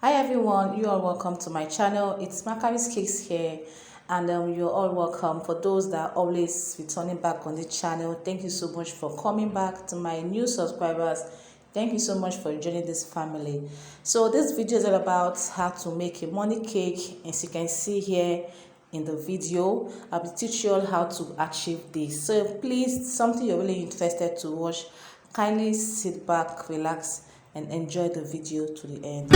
Hi everyone, you are welcome to my channel. It's Maccabe's Cakes here, and you're all welcome. For those that are always returning back on the channel, thank you so much for coming back. To my new subscribers, thank you so much for joining this family. So this video is all about how to make a money cake. As you can see here in the video, I'll be teaching you all how to achieve this. So please, something you're really interested to watch, kindly sit back, relax, and enjoy the video to the end.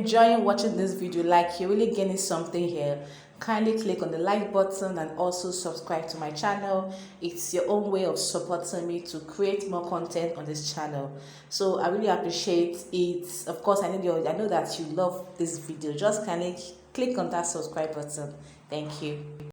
enjoying watching this video, like you're really getting something here, kindly click on the like button and also subscribe to my channel. It's your own way of supporting me to create more content on this channel. So I really appreciate it. Of course, I know that you love this video. Just kindly click on that subscribe button. Thank you.